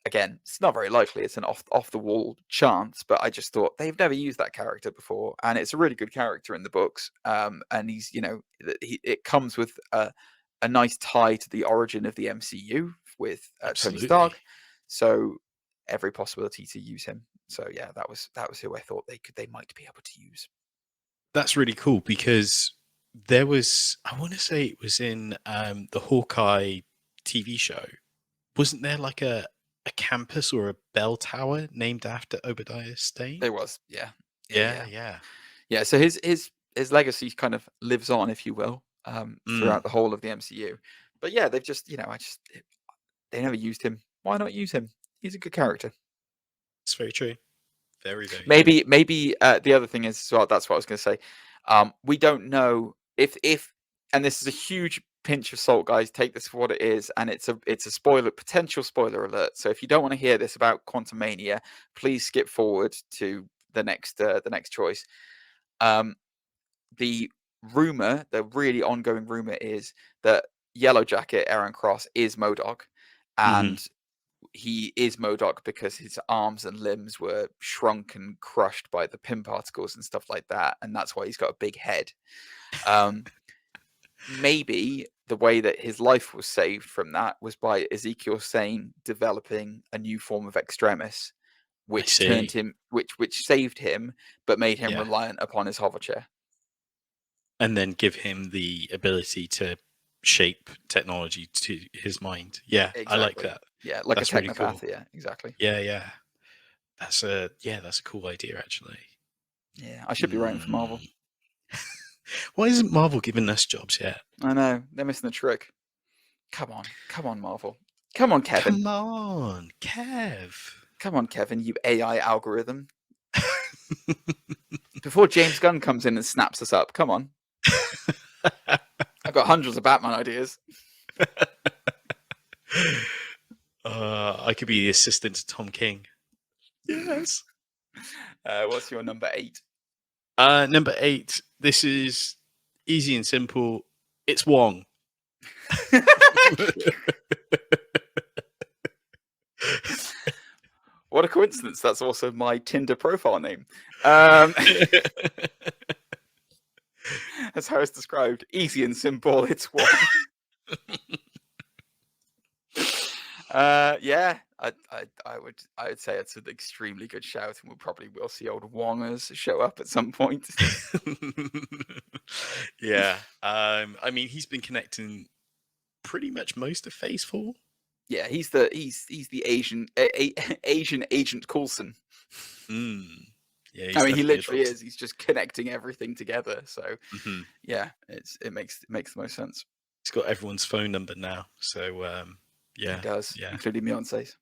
Again, it's not very likely. It's an off the wall chance, but I just thought they've never used that character before, and it's a really good character in the books. And he's, it comes with a nice tie to the origin of the MCU with Tony Stark. So every possibility to use him. So yeah, that was who I thought they might be able to use. That's really cool because there was, I want to say it was in the Hawkeye TV show. Wasn't there like a campus or a bell tower named after Obadiah Stane? There was, yeah. So his legacy kind of lives on, if you will, throughout the whole of the MCU. But yeah, they've just, they never used him. Why not use him? He's a good character. It's very true. Very, very maybe the other thing is, so that's what I was going to say. We don't know if and this is a huge pinch of salt, guys. Take this for what it is, and it's a potential spoiler alert. So if you don't want to hear this about Quantumania, please skip forward to the next choice. The really ongoing rumor is that Yellow Jacket Aaron Cross is MODOK, and he is MODOK because his arms and limbs were shrunk and crushed by the Pym particles and stuff like that, and that's why he's got a big head. Maybe the way that his life was saved from that was by Ezekiel Stane developing a new form of Extremis, which turned him, which saved him, but made him reliant upon his hover chair, and then give him the ability to shape technology to his mind. Yeah, exactly. I like that. Yeah, like that's a technopath. Really cool. Yeah, exactly. Yeah. That's a cool idea, actually. Yeah, I should be writing for Marvel. Why isn't Marvel giving us jobs yet? I know, they're missing the trick. Come on, Marvel. Come on, Kevin. Come on, Kev. Come on, Kevin, you AI algorithm. Before James Gunn comes in and snaps us up, come on. I've got hundreds of Batman ideas. I could be the assistant to Tom King. Yes. What's your number 8? Number 8. This is easy and simple. It's Wong. What a coincidence. That's also my Tinder profile name. As how it's described. Easy and simple. It's Wong. Yeah, I would say it's an extremely good shout, and we probably will see old Wongers show up at some point. Yeah. I mean, he's been connecting pretty much most of Phase 4. Yeah, he's the Asian Asian Agent Coulson. Yeah, I mean, he literally is. He's just connecting everything together. So, yeah, it makes the most sense. He's got everyone's phone number now, so yeah, he does, yeah, including Beyonce's.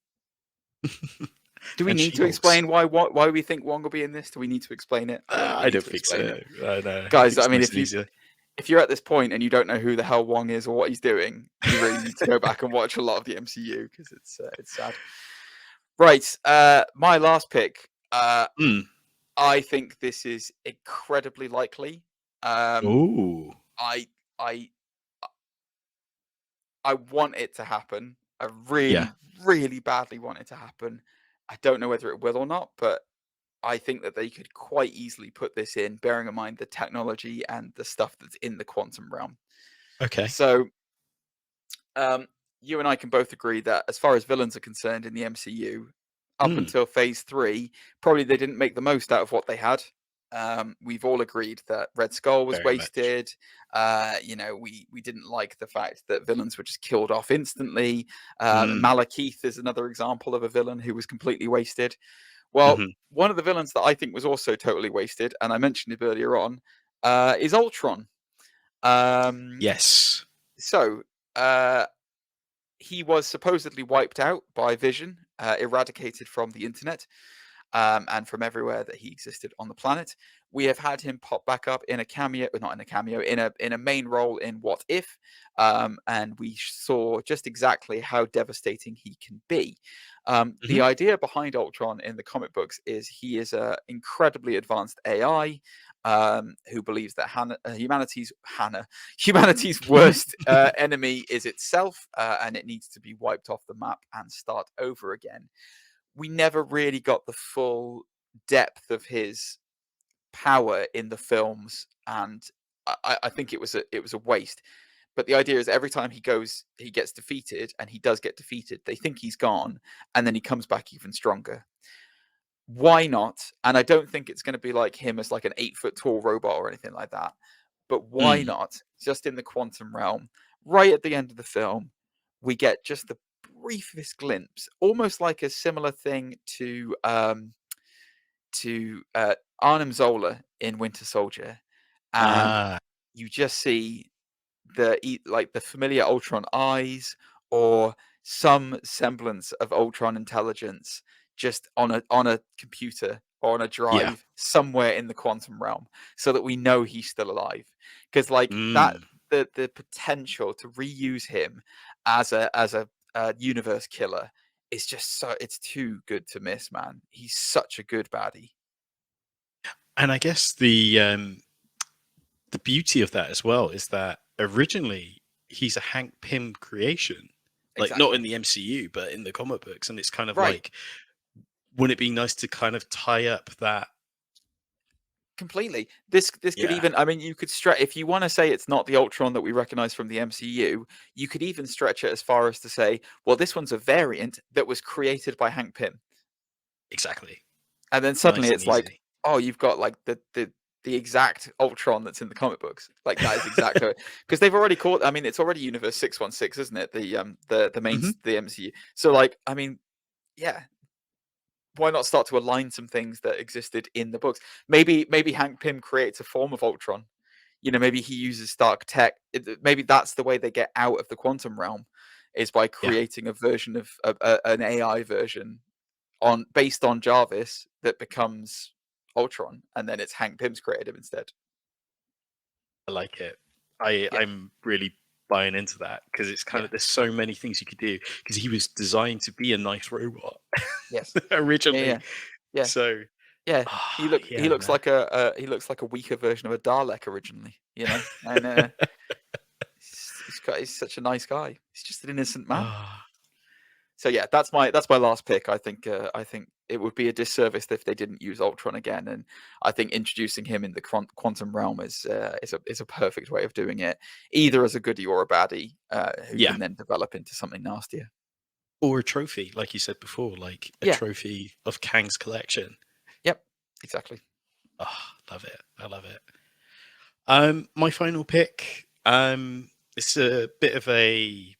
Do we need to explain why we think Wong will be in this? Do we need to explain it? I don't think so. Guys, I mean, if you're at this point and you don't know who the hell Wong is or what he's doing, you really need to go back and watch a lot of the MCU because it's sad. Right, my last pick. I think this is incredibly likely. Ooh. I want it to happen. I really badly want it to happen. I don't know whether it will or not, but I think that they could quite easily put this in, bearing in mind the technology and the stuff that's in the quantum realm. Okay. So, you and I can both agree that as far as villains are concerned in the MCU, up until Phase 3, probably they didn't make the most out of what they had. We've all agreed that Red Skull was wasted. We didn't like the fact that villains were just killed off instantly. Malekith is another example of a villain who was completely wasted. Well, one of the villains that I think was also totally wasted, and I mentioned it earlier on, is Ultron. Yes. So, he was supposedly wiped out by Vision, eradicated from the internet. And from everywhere that he existed on the planet. We have had him pop back up in a cameo, not in a cameo, in a main role in What If, and we saw just exactly how devastating he can be. The idea behind Ultron in the comic books is he is an incredibly advanced AI who believes that humanity's worst enemy is itself, and it needs to be wiped off the map and start over again. We never really got the full depth of his power in the films, and I think it was a waste. But the idea is every time he gets defeated, and he does get defeated, they think he's gone, and then he comes back even stronger. Why not? And I don't think it's going to be like him as like an 8-foot tall robot or anything like that. But why not? Just in the quantum realm, right at the end of the film, we get just the briefest glimpse, almost like a similar thing to Arnim Zola in Winter Soldier, and you just see the familiar Ultron eyes or some semblance of Ultron intelligence just on a computer or on a drive somewhere in the quantum realm, so that we know he's still alive. Because that the potential to reuse him as a universe killer is just it's too good to miss, man. He's such a good baddie. And I guess the beauty of that as well is that originally he's a Hank Pym creation, like not in the MCU but in the comic books, and it's kind of like, wouldn't it be nice to kind of tie up that completely? This could even, I mean, you could stretch, if you want to say it's not the Ultron that we recognize from the MCU, you could even stretch it as far as to say, well, this one's a variant that was created by Hank Pym. Exactly. And then suddenly it's like, oh, you've got like the exact Ultron that's in the comic books. Like that is exactly because they've already called, I mean, it's already Universe 616, isn't it? The main the MCU. So like, I mean, yeah. Why not start to align some things that existed in the books? Maybe Hank Pym creates a form of Ultron. Maybe he uses Stark tech. Maybe that's the way they get out of the quantum realm, is by creating a version of an AI version based on Jarvis that becomes Ultron, and then it's Hank Pym's creative instead. I like it. I'm really buying into that because it's kind of, there's so many things you could do because he was designed to be a nice robot. Yes. Originally. Yeah. So he looks like a weaker version of a Dalek originally, and he's such a nice guy. He's just an innocent man. So yeah, that's my last pick. I think it would be a disservice if they didn't use Ultron again, and I think introducing him in the quantum realm is a perfect way of doing it, either as a goodie or a baddie, who can then develop into something nastier. Or a trophy, like you said before, like a trophy of Kang's collection. Yep, exactly. Oh, love it. I love it. My final pick, it's a bit of a...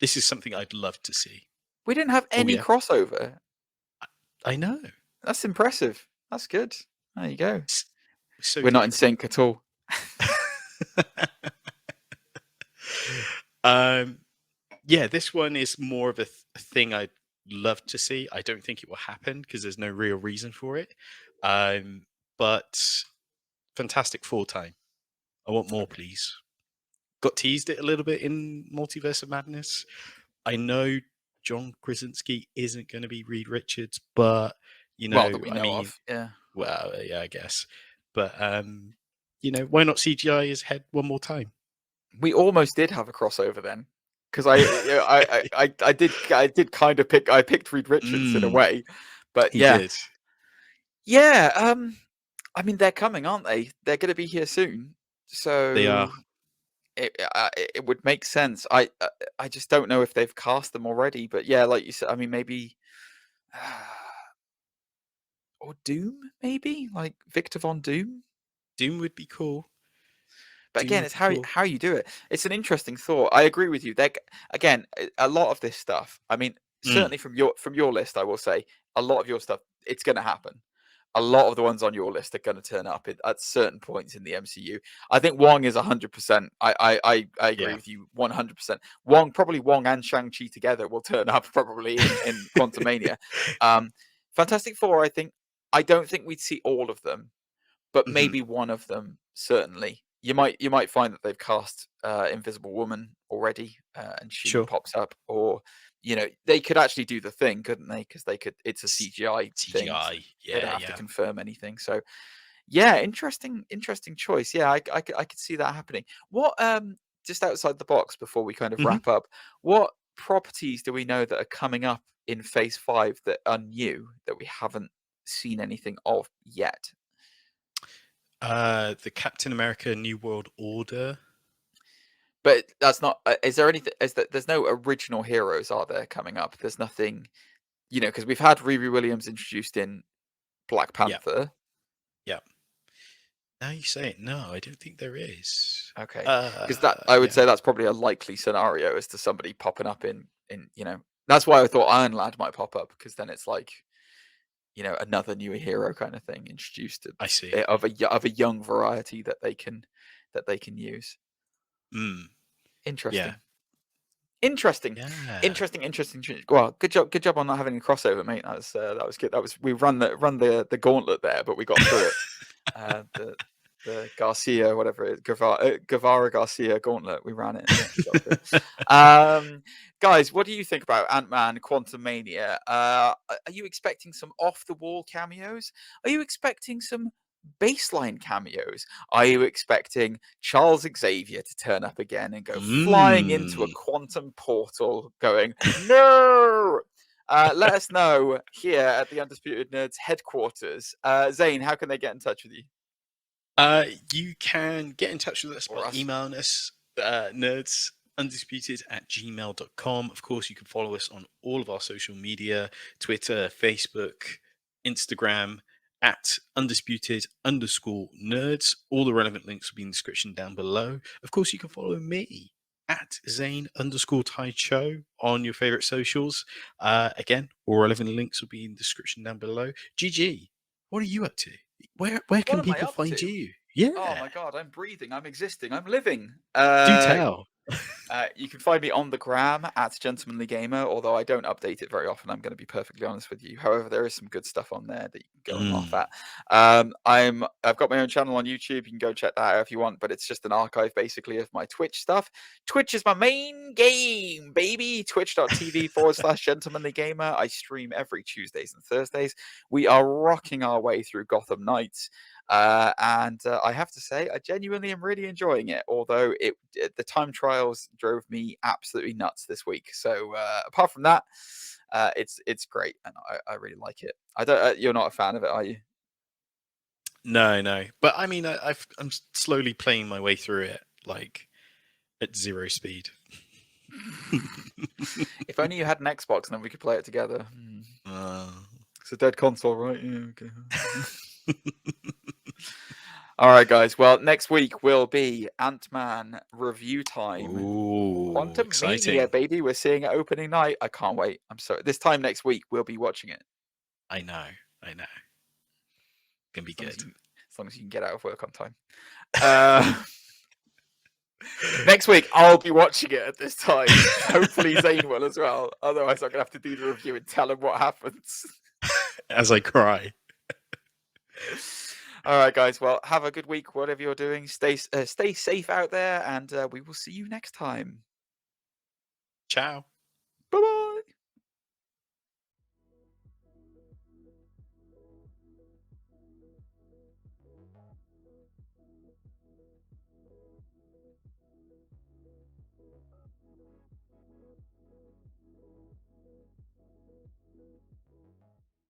This is something I'd love to see. We didn't have any crossover. I know. That's impressive. That's good. There you go. So we're not in sync at all. Yeah, this one is more of a thing I'd love to see. I don't think it will happen because there's no real reason for it. But Fantastic Four time. I want more, please. Got teased it a little bit in Multiverse of Madness. I know John Krasinski isn't going to be Reed Richards, but that we know of. Yeah. Well, yeah, I guess. But why not CGI his head one more time? We almost did have a crossover then, because I did kind of picked Reed Richards in a way, but he did. Yeah. I mean, they're coming, aren't they? They're going to be here soon, so they are. It would make sense. I just don't know if they've cast them already, but yeah, like you said, I mean, maybe or Doom, maybe like Victor Von Doom. Doom would be cool. But again, it's how you do it. It's an interesting thought. I agree with you. Again, a lot of this stuff. I mean, certainly from your list, I will say a lot of your stuff. It's going to happen. A lot of the ones on your list are going to turn up at certain points in the MCU. I think Wong is 100%. I agree with you 100%. Wong and Shang-Chi together will turn up probably in Quantumania. Fantastic Four, I don't think we'd see all of them, but maybe one of them certainly. You might find that they've cast Invisible Woman already, and she pops up, or they could actually do the thing, couldn't they? Because they could. It's a CGI thing. Yeah, they don't have to confirm anything. So, yeah, interesting choice. Yeah, I could see that happening. What just outside the box before we kind of wrap up, what properties do we know that are coming up in Phase 5 that are new that we haven't seen anything of yet? The Captain America New World Order. But that's not. Is there anything? There's no original heroes, are there, coming up? There's nothing, because we've had Riri Williams introduced in Black Panther. Yeah. Now you say it. No, I don't think there is. Okay, because I would say that's probably a likely scenario as to somebody popping up in. That's why I thought Iron Lad might pop up, because then it's like, another new hero kind of thing introduced. I see. Of a young variety that they can use. Interesting. Yeah. Interesting. Well, good job on not having a crossover, mate. That was good. We run the gauntlet there, but we got through it. The Garcia, whatever it is, Guevara Garcia gauntlet. We ran it. Guys, what do you think about Ant-Man Quantumania? Are you expecting some off-the-wall cameos? Are you expecting some baseline cameos? Are you expecting Charles Xavier to turn up again and go flying into a quantum portal going, no? Let us know here at the Undisputed Nerds headquarters. Zane, how can they get in touch with you? You can get in touch with us by emailing us, nerdsundisputed@gmail.com. Of course, you can follow us on all of our social media, Twitter, Facebook, Instagram, at undisputed_nerds. All the relevant links will be in the description down below. Of course, you can follow me at Zane_Tide on your favorite socials. Again, all relevant links will be in the description down below. GG, what are you up to? Where can people find you? Yeah. Oh my God, I'm breathing, I'm existing, I'm living. Do tell. You can find me on the gram at Gentlemanly Gamer, although I don't update it very often, I'm going to be perfectly honest with you. However, there is some good stuff on there that you can go and laugh at. I've got my own channel on YouTube. You can go check that out if you want, but it's just an archive basically of my Twitch stuff. Twitch is my main game, baby. Twitch.tv/Gentlemanly Gamer. I stream every Tuesdays and Thursdays. We are rocking our way through Gotham Knights. And I have to say, I genuinely am really enjoying it. Although the time trials drove me absolutely nuts this week. So apart from that, it's great, and I really like it. I don't. You're not a fan of it, are you? No. But I mean, I'm slowly playing my way through it, like at 0 speed. If only you had an Xbox and then we could play it together. It's a dead console, right? Yeah, okay. All right, guys. Well, next week will be Ant-Man review time. Ooh, Quantumania, baby. We're seeing it opening night. I can't wait. I'm sorry. This time next week, we'll be watching it. I know. Can be good. As long as you can get out of work on time. Next week, I'll be watching it at this time. Hopefully, Zane will as well. Otherwise, I'm going to have to do the review and tell him what happens. As I cry. All right, guys. Well, have a good week, whatever you're doing. Stay safe out there, and we will see you next time. Ciao. Bye-bye.